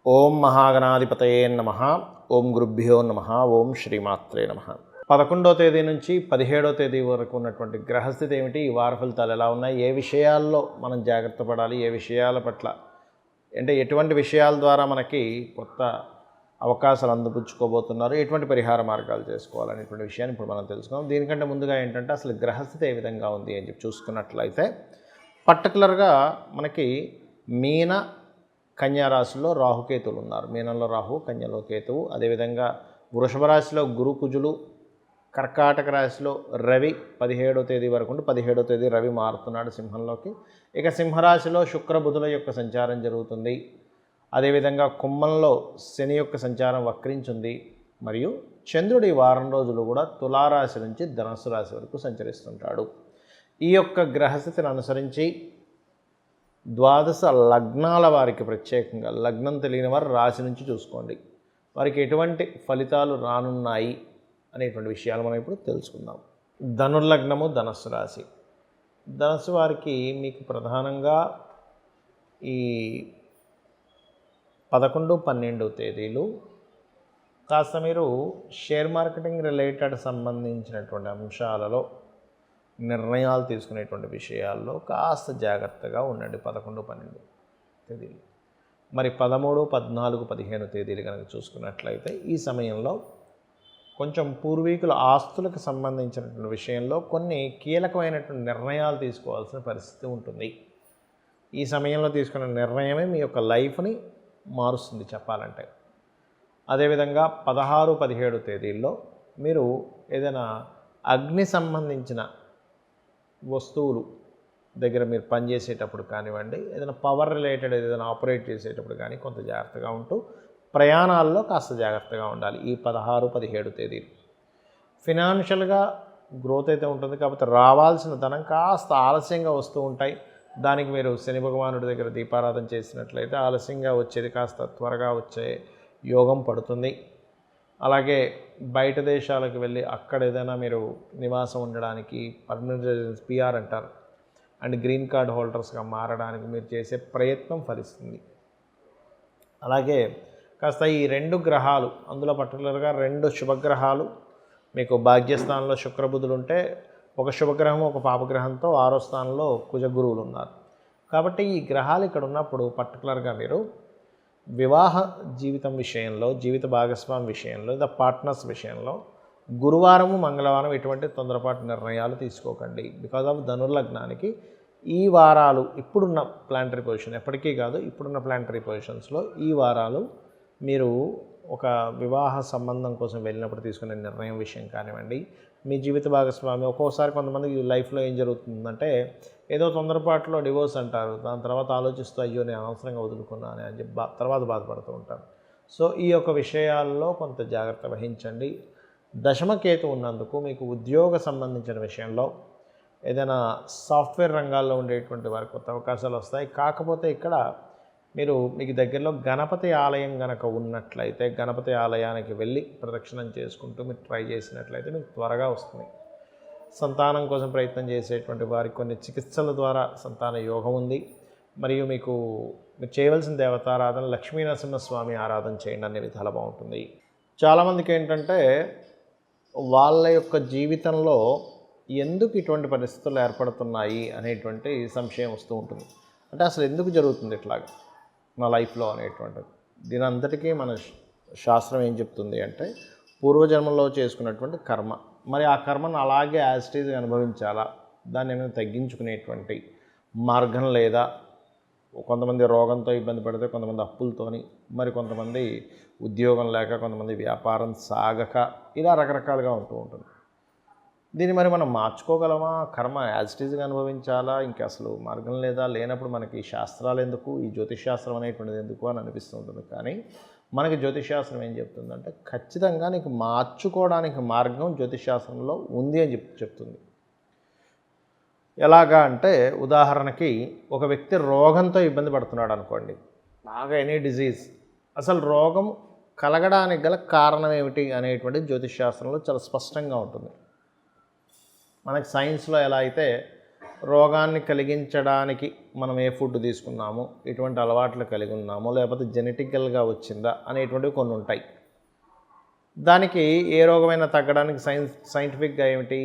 ఓం మహాగణాధిపతయే నమః. ఓం గురుభ్యో నమః. ఓం శ్రీమాత్రే నమః. 11వ తేదీ నుంచి 17వ తేదీ వరకు ఉన్నటువంటి గ్రహస్థితి ఏమిటి, ఈ వార ఫలితాలు ఎలా ఉన్నాయి, ఏ విషయాల్లో మనం జాగ్రత్త పడాలి, ఏ విషయాల పట్ల అంటే ఎటువంటి విషయాల ద్వారా మనకి కొత్త అవకాశాలు అందిపుచ్చుకోబోతున్నారు, ఎటువంటి పరిహార మార్గాలు చేసుకోవాలనేటువంటి విషయాన్ని ఇప్పుడు మనం తెలుసుకుందాం. దీనికంటే ముందుగా ఏంటంటే అసలు గ్రహస్థితి ఏ విధంగా ఉంది అని చెప్పి చూసుకున్నట్లయితే పర్టికులర్గా మనకి మీన కన్యా రాశిలో రాహుకేతువులు ఉన్నారు. మీనంలో రాహు, కన్యలో కేతువు. అదేవిధంగా వృషభ రాశిలో గురు కుజులు, కర్కాటక రాశిలో రవి 17వ తేదీ వరకు ఉండి 17వ తేదీ రవి మారుతున్నాడు సింహంలోకి. ఇక సింహరాశిలో శుక్ర బుధుల యొక్క సంచారం జరుగుతుంది. అదేవిధంగా కుంభంలో శని యొక్క సంచారం వక్రించింది. మరియు చంద్రుడు ఈ వారం రోజులు కూడా తులారాశి నుంచి ధనుస్సు రాశి వరకు సంచరిస్తుంటాడు. ఈ యొక్క గ్రహస్థితిని అనుసరించి ద్వాదశ లగ్నాల వారికి ప్రత్యేకంగా, లగ్నం తెలియని వారు రాశి నుంచి చూసుకోండి, వారికి ఎటువంటి ఫలితాలు రానున్నాయి అనేటువంటి విషయాలు మనం ఇప్పుడు తెలుసుకుందాం. ధనుర్లగ్నము, ధనస్సు రాశి. ధనస్సు వారికి మీకు ప్రధానంగా ఈ 11, 12 తేదీలు కాస్త మీరు షేర్ మార్కెటింగ్ రిలేటెడ్ సంబంధించినటువంటి అంశాలలో నిర్ణయాలు తీసుకునేటువంటి విషయాల్లో కాస్త జాగ్రత్తగా ఉండండి. 11, 12 తేదీలు. మరి 13, 14, 15 తేదీలు కనుక చూసుకున్నట్లయితే ఈ సమయంలో కొంచెం పూర్వీకుల ఆస్తులకు సంబంధించినటువంటి విషయంలో కొన్ని కీలకమైనటువంటి నిర్ణయాలు తీసుకోవాల్సిన పరిస్థితి ఉంటుంది. ఈ సమయంలో తీసుకున్న నిర్ణయమే మీ యొక్క లైఫ్ని మారుస్తుంది చెప్పాలంటే. అదేవిధంగా 16, 17 తేదీల్లో మీరు ఏదైనా అగ్ని సంబంధించిన వస్తువులు దగ్గర మీరు పనిచేసేటప్పుడు కానివ్వండి, ఏదైనా పవర్ రిలేటెడ్ ఏదైనా ఆపరేట్ చేసేటప్పుడు కానీ కొంత జాగ్రత్తగా ఉంటూ ప్రయాణాల్లో కాస్త జాగ్రత్తగా ఉండాలి ఈ 16, 17 తేదీలు. ఫినాన్షియల్గా గ్రోత్ అయితే ఉంటుంది, కాకపోతే రావాల్సిన ధనం కాస్త ఆలస్యంగా వస్తూ ఉంటాయి. దానికి మీరు శని భగవానుడి దగ్గర దీపారాధన చేసినట్లయితే ఆలస్యంగా వచ్చేది కాస్త త్వరగా వచ్చే యోగం పడుతుంది. అలాగే బయట దేశాలకు వెళ్ళి అక్కడ ఏదైనా మీరు నివాసం ఉండడానికి పర్మనెంట్ రెసిడెన్స్ పిఆర్ అంటారు అండ్ గ్రీన్ కార్డ్ హోల్డర్స్గా మారడానికి మీరు చేసే ప్రయత్నం ఫలిస్తుంది. అలాగే కాస్త ఈ 2 గ్రహాలు, అందులో పర్టికులర్గా 2 శుభగ్రహాలు మీకు భాగ్యస్థానంలో శుక్రబుధులు ఉంటే, ఒక శుభగ్రహం ఒక పాపగ్రహంతో 6వ స్థానంలో కుజ గురువులు ఉన్నారు. కాబట్టి ఈ గ్రహాలు ఇక్కడ ఉన్నప్పుడు పర్టికులర్గా మీరు వివాహ జీవితం విషయంలో, జీవిత భాగస్వామి విషయంలో, లేదా పార్ట్నర్స్ విషయంలో గురువారము, మంగళవారం ఎటువంటి తొందరపాటు నిర్ణయాలు తీసుకోకండి. బికాజ్ ఆఫ్ ధనుర్లగ్నానికి ఈ వారాలు ఇప్పుడున్న ప్లానటరీ పొజిషన్, ఎప్పటికీ కాదు ఇప్పుడున్న ప్లానటరీ పొజిషన్స్లో ఈ వారాలు మీరు ఒక వివాహ సంబంధం కోసం వెళ్ళినప్పుడు తీసుకునే నిర్ణయం విషయం కానివ్వండి, మీ జీవిత భాగస్వామి, ఒక్కోసారి కొంతమందికి లైఫ్లో ఏం జరుగుతుందంటే ఏదో తొందరపాటులో డివోర్స్ అంటారు, దాని తర్వాత ఆలోచిస్తూ అయ్యో నేను అనవసరంగా వదులుకున్నాను అని చెప్పి తర్వాత బాధపడుతూ ఉంటారు. సో ఈ యొక్క విషయాల్లో కొంత జాగ్రత్త వహించండి. దశమకేతు ఉన్నందుకు మీకు ఉద్యోగ సంబంధించిన విషయంలో ఏదైనా సాఫ్ట్వేర్ రంగాల్లో ఉండేటువంటి వారికి కొత్త అవకాశాలు వస్తాయి. కాకపోతే ఇక్కడ మీకు దగ్గరలో గణపతి ఆలయం కనుక ఉన్నట్లయితే గణపతి ఆలయానికి వెళ్ళి ప్రదక్షిణం చేసుకుంటూ మీరు ట్రై చేసినట్లయితే మీకు త్వరగా వస్తుంది. సంతానం కోసం ప్రయత్నం చేసేటువంటి వారికి కొన్ని చికిత్సల ద్వారా సంతాన యోగం ఉంది. మరియు మీరు చేయవలసిన దేవతారాధన లక్ష్మీ నరసింహస్వామి ఆరాధన చేయండి, అనే విధాలు బాగుంటుంది. చాలామందికి ఏంటంటే వాళ్ళ యొక్క జీవితంలో ఎందుకు ఇటువంటి పరిస్థితులు ఏర్పడుతున్నాయి అనేటువంటి సంశయం వస్తూ ఉంటుంది. అంటే అసలు ఎందుకు జరుగుతుంది ఇట్లాగా నా లైఫ్లో అనేటువంటిది. దీని అంతటికీ మన శాస్త్రం ఏం చెప్తుంది అంటే పూర్వజన్మలో చేసుకున్నటువంటి కర్మ, మరి ఆ కర్మను అలాగే యాజ్ ఇట్ ఈజ్ అనుభవించాలా, దాన్ని ఏమైనా తగ్గించుకునేటువంటి మార్గం లేదా? కొంతమంది రోగంతో ఇబ్బంది పడితే, కొంతమంది అప్పులతోని, మరి కొంతమంది ఉద్యోగం లేక, కొంతమంది వ్యాపారం సాగక, ఇలా రకరకాలుగా ఉంటూ ఉంటుంది. దీన్ని మరి మనం మార్చుకోగలమా? కర్మ యాజ్ ఇట్ ఈజ్గా అనుభవించాలా? ఇంకా అసలు మార్గం లేదా? లేనప్పుడు మనకి ఈ శాస్త్రాలు ఎందుకు, ఈ జ్యోతిషశాస్త్రం అనేటువంటిది ఎందుకు అని అనిపిస్తూ ఉంటుంది. కానీ మనకి జ్యోతిషశాస్త్రం ఏం చెప్తుందంటే ఖచ్చితంగా నీకు మార్చుకోవడానికి మార్గం జ్యోతిషశాస్త్రంలో ఉంది అని చెప్తుంది. ఎలాగా అంటే ఉదాహరణకి ఒక వ్యక్తి రోగంతో ఇబ్బంది పడుతున్నాడు అనుకోండి, బాగా ఎనీ డిజీజ్, అసలు రోగం కలగడానికి గల కారణం ఏమిటి అనేటువంటి జ్యోతిషశాస్త్రంలో చాలా స్పష్టంగా ఉంటుంది. మనకి సైన్స్లో ఎలా అయితే రోగాన్ని కలిగించడానికి మనం ఏ ఫుడ్ తీసుకున్నాము, ఎటువంటి అలవాట్లు కలిగి ఉన్నామో, లేకపోతే జెనెటికల్గా వచ్చిందా అనేటువంటివి కొన్ని ఉంటాయి. దానికి ఏ రోగమైనా తగ్గడానికి సైంటిఫిక్గా ఏమిటి,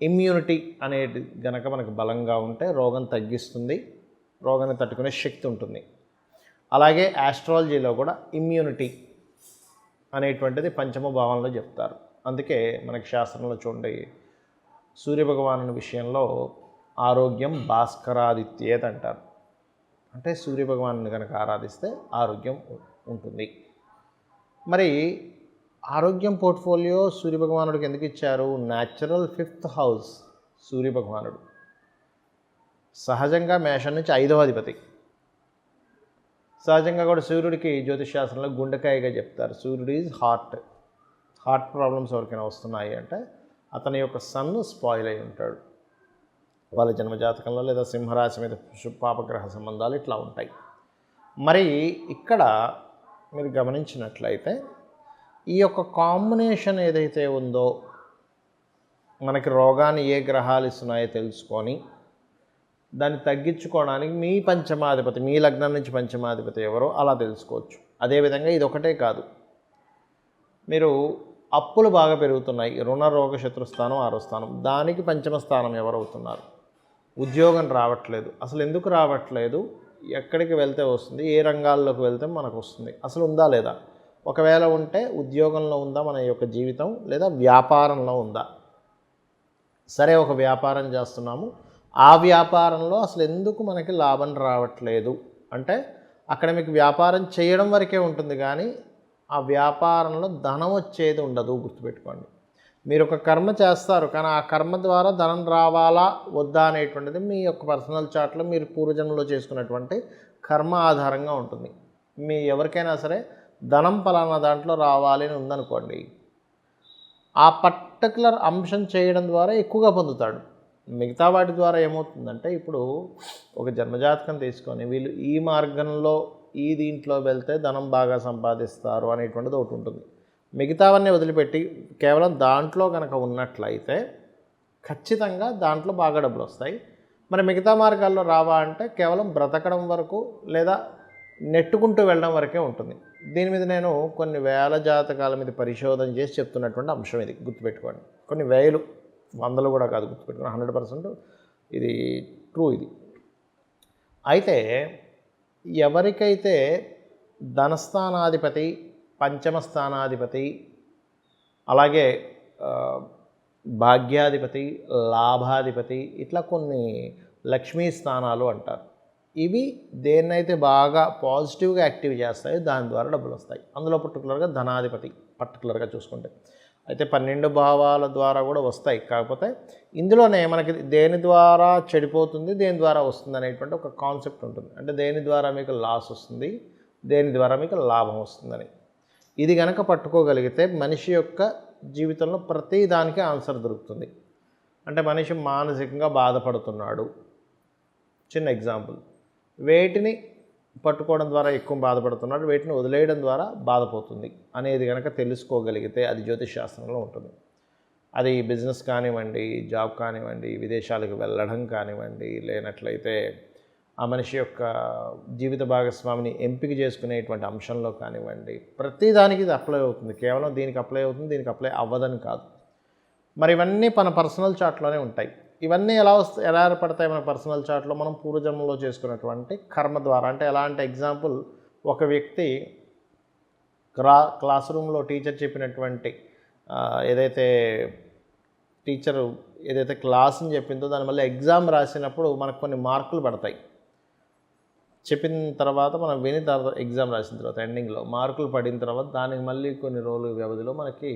ఇమ్యూనిటీ అనేది గనక మనకు బలంగా ఉంటే రోగం తగ్గిస్తుంది, రోగాన్ని తట్టుకునే శక్తి ఉంటుంది. అలాగే ఆస్ట్రాలజీలో కూడా ఇమ్యూనిటీ అనేటువంటిది పంచమ భావంలో చెప్తారు. అందుకే మనకి శాస్త్రంలో చూడండి, సూర్యభగవాను విషయంలో ఆరోగ్యం భాస్కరాదిత్యేత్ అంటారు. అంటే సూర్యభగవాను కనుక ఆరాధిస్తే ఆరోగ్యం ఉంటుంది. మరి ఆరోగ్యం పోర్ట్ఫోలియో సూర్యభగవానుడికి ఎందుకు ఇచ్చారు? న్యాచురల్ 5th హౌస్ సూర్యభగవానుడు. సహజంగా మేషం నుంచి 5వ అధిపతి. సహజంగా కూడా సూర్యుడికి జ్యోతిష్ శాస్త్రంలో గుండెకాయగా చెప్తారు. సూర్యుడు ఈజ్ హార్ట్ ప్రాబ్లమ్స్ ఎవరికైనా వస్తున్నాయి అంటే అతని యొక్క సన్ స్పాయిల్ అయి ఉంటాడు. వాళ్ళ జన్మజాతకంలో లేదా సింహరాశి మీద పాపగ్రహ సంబంధాలు ఇట్లా ఉంటాయి. మరి ఇక్కడ మీరు గమనించినట్లయితే ఈ యొక్క కాంబినేషన్ ఏదైతే ఉందో, మనకి రోగాన్ని ఏ గ్రహాలు ఇస్తున్నాయో తెలుసుకొని దాన్ని తగ్గించుకోవడానికి మీ పంచమాధిపతి, మీ లగ్నం నుంచి పంచమాధిపతి ఎవరో అలా తెలుసుకోవచ్చు. అదేవిధంగా ఇది ఒకటే కాదు, మీరు అప్పులు బాగా పెరుగుతున్నాయి, రుణ రోగ శత్రుస్థానం 6వ స్థానం, దానికి పంచమ స్థానం ఎవరవుతున్నారు. ఉద్యోగం రావట్లేదు, అసలు ఎందుకు రావట్లేదు, ఎక్కడికి వెళ్తే వస్తుంది, ఏ రంగాల్లోకి వెళ్తే మనకు వస్తుంది, అసలు ఉందా లేదా, ఒకవేళ ఉంటే ఉద్యోగంలో ఉందా మన యొక్క జీవితం, లేదా వ్యాపారంలో ఉందా. సరే, ఒక వ్యాపారం చేస్తున్నాము, ఆ వ్యాపారంలో అసలు ఎందుకు మనకి లాభం రావట్లేదు అంటే అక్కడ మీకు వ్యాపారం చేయడం వరకే ఉంటుంది, కానీ ఆ వ్యాపారంలో ధనం వచ్చేది ఉండదు. గుర్తుపెట్టుకోండి, మీరు ఒక కర్మ చేస్తారు, కానీ ఆ కర్మ ద్వారా ధనం రావాలా వద్దా అనేటువంటిది మీ యొక్క పర్సనల్ చార్ట్లో మీరు పూర్వజన్మలో చేసుకున్నటువంటి కర్మ ఆధారంగా ఉంటుంది. మీ ఎవరికైనా సరే ధనం పలానా దాంట్లో రావాలి అని ఉందనుకోండి, ఆ పర్టికులర్ అంశం చేయడం ద్వారా ఎక్కువగా పొందుతాడు. మిగతా వాటి ద్వారా ఏమవుతుందంటే, ఇప్పుడు ఒక జన్మజాతకం తీసుకొని వీళ్ళు ఈ మార్గంలో ఈ దీంట్లో వెళ్తే ధనం బాగా సంపాదిస్తారు అనేటువంటిది ఒకటి ఉంటుంది. మిగతావన్నీ వదిలిపెట్టి కేవలం దాంట్లో కనుక ఉన్నట్లయితే ఖచ్చితంగా దాంట్లో బాగా డబ్బులు వస్తాయి. మరి మిగతా మార్గాల్లో రావా అంటే కేవలం బ్రతకడం వరకు లేదా నెట్టుకుంటూ వెళ్ళడం వరకే ఉంటుంది. దీని మీద నేను కొన్ని వేల జాతకాల మీద పరిశోధన చేసి చెప్తున్నటువంటి అంశం ఇది. గుర్తుపెట్టుకోండి, కొన్ని వేలు, వందలు కూడా కాదు, గుర్తుపెట్టుకోండి. 100% ఇది ట్రూ. ఇది అయితే ఎవరికైతే ధనస్థానాధిపతి, పంచమ స్థానాధిపతి, అలాగే భాగ్యాధిపతి, లాభాధిపతి, ఇట్లా కొన్ని లక్ష్మీ స్థానాలు అంటారు. ఇవి దేన్నైతే బాగా పాజిటివ్గా యాక్టివ్ చేస్తాయో దాని ద్వారా డబ్బులు వస్తాయి. అందులో పర్టికులర్గా ధనాధిపతి పర్టికులర్గా చూసుకుంటే అయితే 12 భావాల ద్వారా కూడా వస్తాయి. కాకపోతే ఇందులోనే మనకి దేని ద్వారా చెడిపోతుంది, దేని ద్వారా వస్తుంది అనేటువంటి ఒక కాన్సెప్ట్ ఉంటుంది. అంటే దేని ద్వారా మీకు లాస్ వస్తుంది, దేని ద్వారా మీకు లాభం వస్తుందని. ఇది కనుక పట్టుకోగలిగితే మనిషి యొక్క జీవితంలో ప్రతి దానికి ఆన్సర్ దొరుకుతుంది. అంటే మనిషి మానసికంగా బాధపడుతున్నాడు, చిన్న ఎగ్జాంపుల్, వేటిని పట్టుకోవడం ద్వారా ఎక్కువ బాధపడుతున్నాడు, వేటిని వదిలేయడం ద్వారా బాధపోతుంది అనేది కనుక తెలుసుకోగలిగితే అది జ్యోతిష్ శాస్త్రంలో ఉంటుంది. అది బిజినెస్ కానివ్వండి, జాబ్ కానివ్వండి, విదేశాలకు వెళ్ళడం కానివ్వండి, లేనట్లయితే ఆ మనిషి యొక్క జీవిత భాగస్వామిని ఎంపిక చేసుకునేటువంటి అంశంలో కానివ్వండి, ప్రతిదానికి ఇది అప్లై అవుతుంది. కేవలం దీనికి అప్లై అవుతుంది, దీనికి అప్లై అవ్వదని కాదు. మరి ఇవన్నీ మన పర్సనల్ చార్ట్లోనే ఉంటాయి. ఇవన్నీ ఎలా ఏర్పడతాయి మన పర్సనల్ చార్ట్లో? మనం పూర్వజన్మలో చేసుకున్నటువంటి కర్మ ద్వారా. అంటే ఎలా అంటే, ఎగ్జాంపుల్, ఒక వ్యక్తి క్లాస్ రూమ్లో టీచర్ చెప్పినటువంటి ఏదైతే టీచరు ఏదైతే క్లాస్ని చెప్పిందో దాని మళ్ళీ ఎగ్జామ్ రాసినప్పుడు మనకు కొన్ని మార్కులు పడతాయి. చెప్పిన తర్వాత మనం విని తర్వాత ఎగ్జామ్ రాసిన తర్వాత ఎండింగ్లో మార్కులు పడిన తర్వాత దానికి మళ్ళీ కొన్ని రోజుల వ్యవధిలో మనకి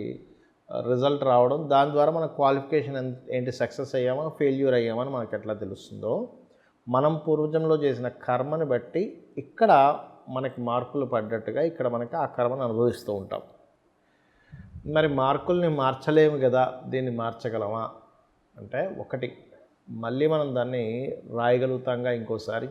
రిజల్ట్ రావడం, దాని ద్వారా మన క్వాలిఫికేషన్ ఏంటి, సక్సెస్ అయ్యామా ఫెయిల్యూర్ అయ్యామని మనకు ఎట్లా తెలుస్తుందో, మనం పూర్వజంలో చేసిన కర్మని బట్టి ఇక్కడ మనకి మార్కులు పడ్డట్టుగా ఇక్కడ మనకి ఆ కర్మను అనుభవిస్తూ ఉంటాం. మరి మార్కుల్ని మార్చలేము కదా, దీన్ని మార్చగలమా అంటే, ఒకటి, మళ్ళీ మనం దాన్ని రాయగలుగుతాంగా, ఇంకోసారి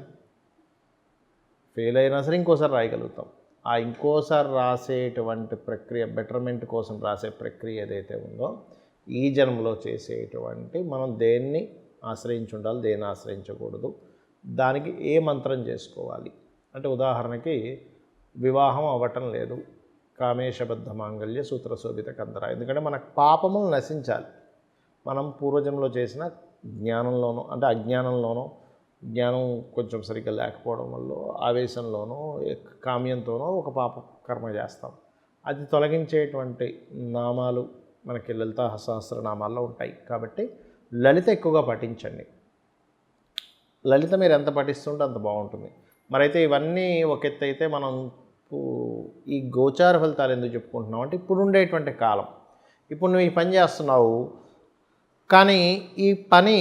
ఫెయిల్ అయినా సరే ఇంకోసారి రాయగలుగుతాం. ఆ ఇంకోసారి రాసేటువంటి ప్రక్రియ, బెటర్మెంట్ కోసం రాసే ప్రక్రియ ఏదైతే ఉందో, ఈ జన్మలో చేసేటువంటి మనం దేన్ని ఆశ్రయించి ఉండాలి, దేన్ని ఆశ్రయించకూడదు, దానికి ఏ మంత్రం చేసుకోవాలి. అంటే ఉదాహరణకి వివాహం అవ్వటం లేదు, కామేశబద్ధ మాంగళ్య సూత్రశోభిత కందర. ఎందుకంటే మనకు పాపములు నశించాలి. మనం పూర్వజంలో చేసిన జ్ఞానంలోనో అంటే అజ్ఞానంలోనో, జ్ఞానం కొంచెం సరిగ్గా లేకపోవడం వల్ల ఆవేశంలోనో కామ్యంతోనో ఒక పాప కర్మ చేస్తాం. అది తొలగించేటువంటి నామాలు మనకి లలిత సహస్రనామాల్లో ఉంటాయి. కాబట్టి లలిత ఎక్కువగా పఠించండి. లలిత మీరు ఎంత పఠిస్తుంటే అంత బాగుంటుంది. మరైతే ఇవన్నీ ఒక ఎత్తు అయితే, మనం ఈ గోచార ఫలితాలు ఎందుకు చెప్పుకుంటున్నాం అంటే, ఇప్పుడు ఉండేటువంటి కాలం, ఇప్పుడు నువ్వు ఈ పని చేస్తున్నావు, కానీ ఈ పని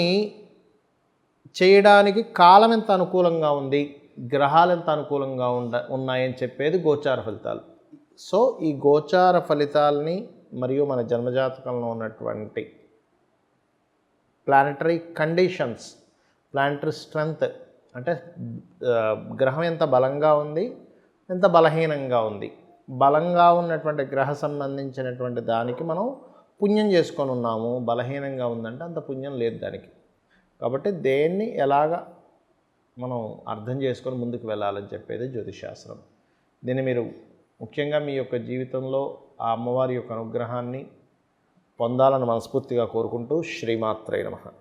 చేయడానికి కాలం ఎంత అనుకూలంగా ఉంది, గ్రహాలు ఎంత అనుకూలంగా ఉన్నాయని చెప్పేది గోచార ఫలితాలు. సో ఈ గోచార ఫలితాలని మరియు మన జన్మజాతకంలో ఉన్నటువంటి ప్లానటరీ కండిషన్స్, ప్లానటరీ స్ట్రెంగ్త్ అంటే గ్రహం ఎంత బలంగా ఉంది, ఎంత బలహీనంగా ఉంది. బలంగా ఉన్నటువంటి గ్రహ సంబంధించినటువంటి దానికి మనం పుణ్యం చేసుకొని ఉన్నాము, బలహీనంగా ఉందంటే అంత పుణ్యం లేదు దానికి. కాబట్టి దేన్ని ఎలాగ మనం అర్థం చేసుకొని ముందుకు వెళ్ళాలని చెప్పేది జ్యోతిషాస్త్రం. దీన్ని మీరు ముఖ్యంగా మీ యొక్క జీవితంలో ఆ అమ్మవారి యొక్క అనుగ్రహాన్ని పొందాలని మనస్ఫూర్తిగా కోరుకుంటూ శ్రీమాత్రే నమః.